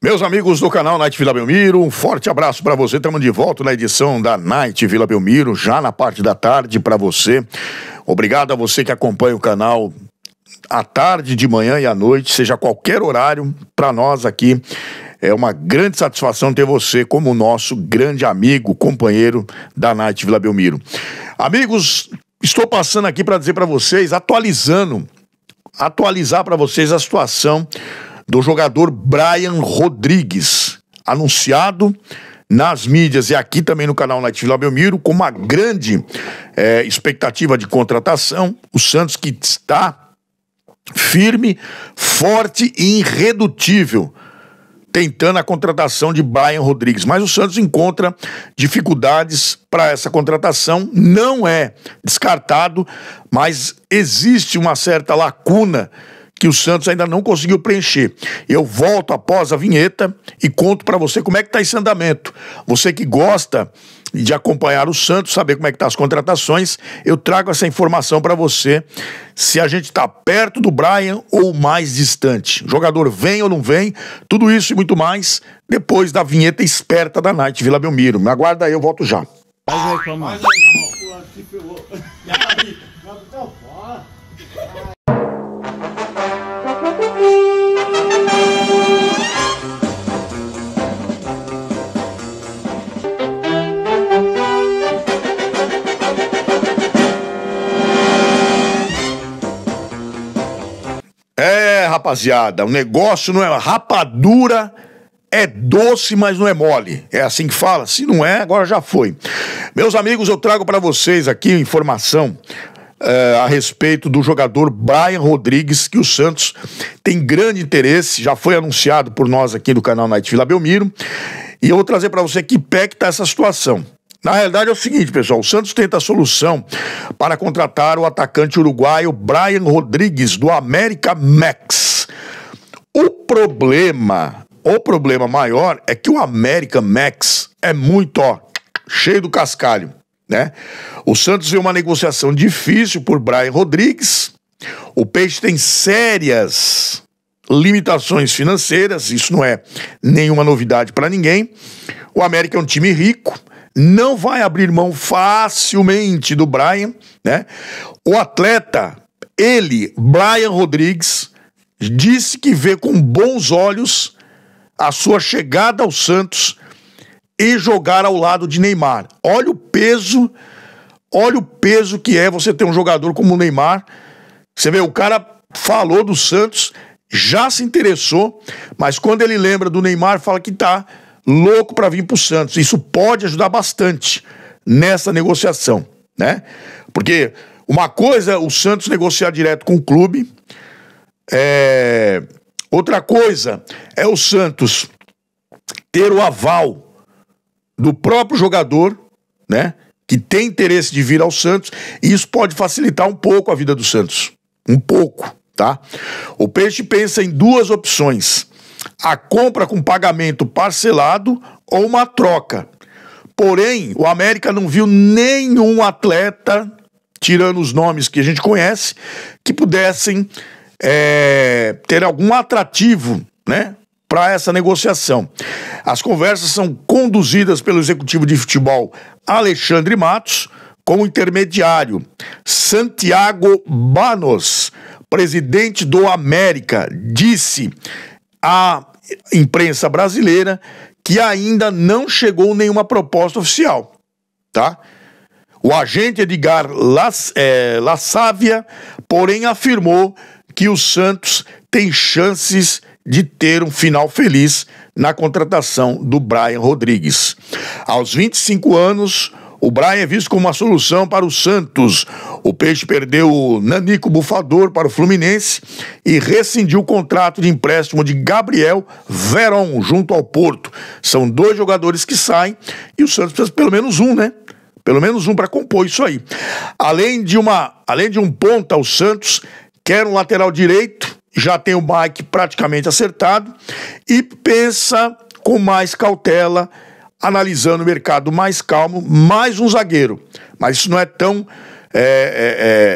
Meus amigos do canal Night Vila Belmiro, um forte abraço para você. Estamos de volta na edição da Night Vila Belmiro, já na parte da tarde para você. Obrigado a você que acompanha o canal à tarde, de manhã e à noite, seja qualquer horário. Para nós aqui é uma grande satisfação ter você como nosso grande amigo, companheiro da Night Vila Belmiro. Amigos, estou passando aqui para dizer para vocês, atualizar para vocês a situação do jogador Brian Rodrigues, anunciado nas mídias e aqui também no canal Night Vila Belmiro, com uma grande expectativa de contratação. O Santos que está firme, forte e irredutível, tentando a contratação de Brian Rodrigues. Mas o Santos encontra dificuldades para essa contratação, não é descartado, mas existe uma certa lacuna que o Santos ainda não conseguiu preencher. Eu volto após a vinheta e conto para você como é que está esse andamento. Você que gosta de acompanhar o Santos, saber como é que tá as contratações, eu trago essa informação para você, se a gente está perto do Brian ou mais distante. O jogador vem ou não vem, tudo isso e muito mais, depois da vinheta esperta da Night Vila Belmiro. Me aguarda aí, eu volto já. Rapaziada, o negócio não é rapadura, é doce, mas não é mole. É assim que fala? Se não é, agora já foi. Meus amigos, eu trago para vocês aqui informação a respeito do jogador Brian Rodrigues, que o Santos tem grande interesse, já foi anunciado por nós aqui do canal Night Vila Belmiro, e eu vou trazer para você que pé que tá essa situação. Na realidade é o seguinte, pessoal, o Santos tenta a solução para contratar o atacante uruguaio Brian Rodrigues, do América Max. O problema maior é que o América Max é muito, cheio do cascalho, né? O Santos vê uma negociação difícil por Brian Rodrigues, o Peixe tem sérias limitações financeiras, isso não é nenhuma novidade para ninguém. O América é um time rico, não vai abrir mão facilmente do Brian, né? O atleta, Brian Rodrigues, disse que vê com bons olhos a sua chegada ao Santos e jogar ao lado de Neymar. Olha o peso que é você ter um jogador como o Neymar. Você vê, o cara falou do Santos, já se interessou, mas quando ele lembra do Neymar, fala que tá louco para vir pro Santos. Isso pode ajudar bastante nessa negociação, né? Porque uma coisa é o Santos negociar direto com o clube, outra coisa é o Santos ter o aval do próprio jogador, né? Que tem interesse de vir ao Santos, e isso pode facilitar um pouco a vida do Santos. Um pouco, tá? O Peixe pensa em duas opções: a compra com pagamento parcelado ou uma troca. Porém, o América não viu nenhum atleta, tirando os nomes que a gente conhece, que pudessem ter algum atrativo, né, para essa negociação. As conversas são conduzidas pelo executivo de futebol Alexandre Matos, com o intermediário Santiago Banos, presidente do América, disse à imprensa brasileira que ainda não chegou nenhuma proposta oficial, tá? O agente Edgar La Sávia, porém, afirmou que o Santos tem chances de ter um final feliz na contratação do Brian Rodrigues. Aos 25 anos, o Brian é visto como uma solução para o Santos. O Peixe perdeu o Nanico Bufador para o Fluminense e rescindiu o contrato de empréstimo de Gabriel Veron junto ao Porto. São dois jogadores que saem e o Santos precisa pelo menos um, né? Pelo menos um para compor isso aí. Além de um ponta, o Santos quer um lateral direito, já tem o Mike praticamente acertado e pensa com mais cautela, analisando o mercado mais calmo, mais um zagueiro. Mas isso não é tão...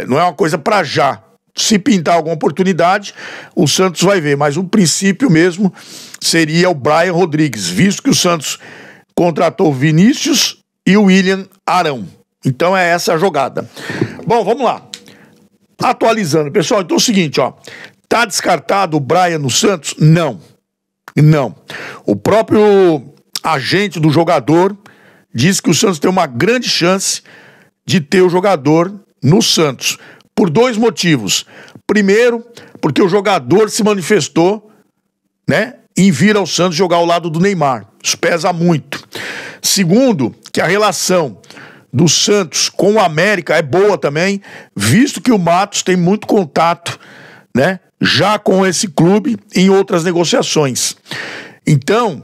não é uma coisa para já. Se pintar alguma oportunidade, o Santos vai ver. Mas o princípio mesmo seria o Brian Rodrigues, visto que o Santos contratou o Vinícius e o William Arão. Então é essa a jogada. Bom, vamos lá. Atualizando, pessoal. Então é o seguinte, ó. Tá descartado o Brian no Santos? Não. Não. O próprio agente do jogador diz que o Santos tem uma grande chance de ter o jogador no Santos. Por dois motivos. Primeiro, porque o jogador se manifestou, né, em vir ao Santos jogar ao lado do Neymar. Isso pesa muito. Segundo, que a relação do Santos com o América é boa também, visto que o Matos tem muito contato, né, já com esse clube em outras negociações. Então,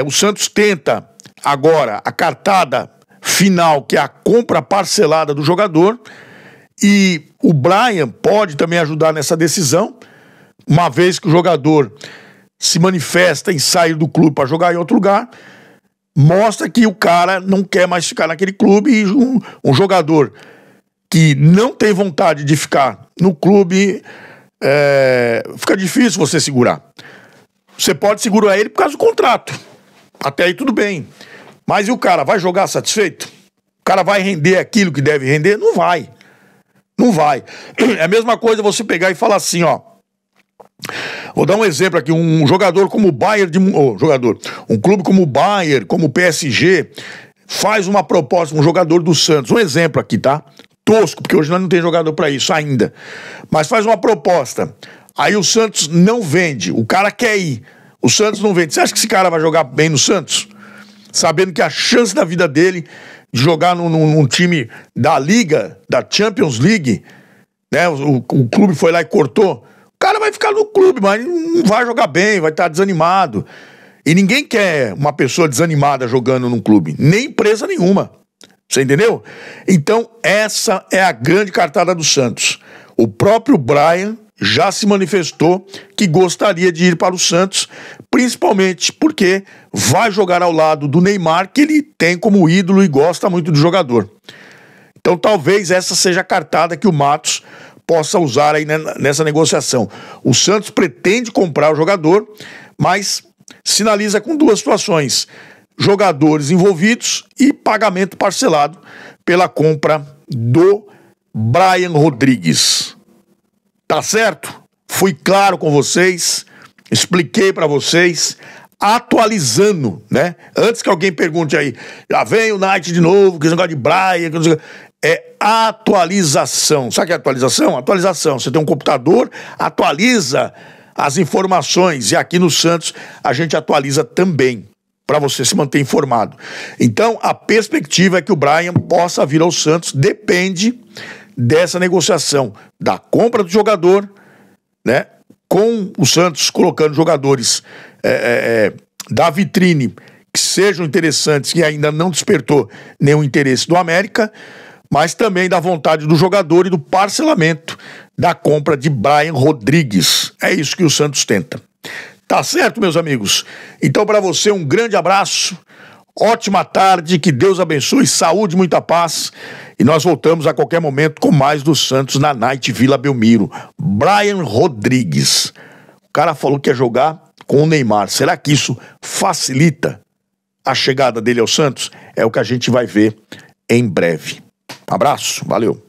o Santos tenta agora a cartada final, que é a compra parcelada do jogador, e o Brian pode também ajudar nessa decisão, uma vez que o jogador se manifesta em sair do clube para jogar em outro lugar, mostra que o cara não quer mais ficar naquele clube, e um jogador que não tem vontade de ficar no clube, fica difícil você segurar. Você pode segurar ele por causa do contrato. Até aí tudo bem. Mas e o cara vai jogar satisfeito? O cara vai render aquilo que deve render? Não vai. Não vai. É a mesma coisa você pegar e falar assim, ó. Vou dar um exemplo aqui, um jogador como o Bayern, um clube como o Bayern, como o PSG, faz uma proposta, um jogador do Santos, um exemplo aqui, tá? Tosco, porque hoje nós não tem jogador pra isso ainda, mas faz uma proposta, aí o Santos não vende, o cara quer ir, o Santos não vende. Você acha que esse cara vai jogar bem no Santos? Sabendo que a chance da vida dele de jogar num time da Liga, da Champions League, né? O clube foi lá e cortou. O cara vai ficar no clube, mas não vai jogar bem, vai estar desanimado. E ninguém quer uma pessoa desanimada jogando num clube, nem empresa nenhuma. Você entendeu? Então, essa é a grande cartada do Santos. O próprio Brian já se manifestou que gostaria de ir para o Santos, principalmente porque vai jogar ao lado do Neymar, que ele tem como ídolo e gosta muito do jogador. Então, talvez essa seja a cartada que o Matos possa usar aí nessa negociação. O Santos pretende comprar o jogador, mas sinaliza com duas situações: jogadores envolvidos e pagamento parcelado pela compra do Brian Rodrigues. Tá certo? Fui claro com vocês, expliquei para vocês, atualizando, né? Antes que alguém pergunte aí, já vem o Knight de novo, que esse negócio de Brian, que não sei o que. É atualização. Sabe o que é atualização? Atualização. Você tem um computador, atualiza as informações. E aqui no Santos a gente atualiza também, para você se manter informado. Então, a perspectiva é que o Brian possa vir ao Santos, depende dessa negociação, da compra do jogador, né? Com o Santos colocando jogadores da vitrine que sejam interessantes, que ainda não despertou nenhum interesse do América, mas também da vontade do jogador e do parcelamento da compra de Brian Rodrigues. É isso que o Santos tenta. Tá certo, meus amigos? Então, para você, um grande abraço, ótima tarde, que Deus abençoe, saúde, muita paz, e nós voltamos a qualquer momento com mais do Santos na Night Vila Belmiro. Brian Rodrigues. O cara falou que ia jogar com o Neymar. Será que isso facilita a chegada dele ao Santos? É o que a gente vai ver em breve. Abraço, valeu.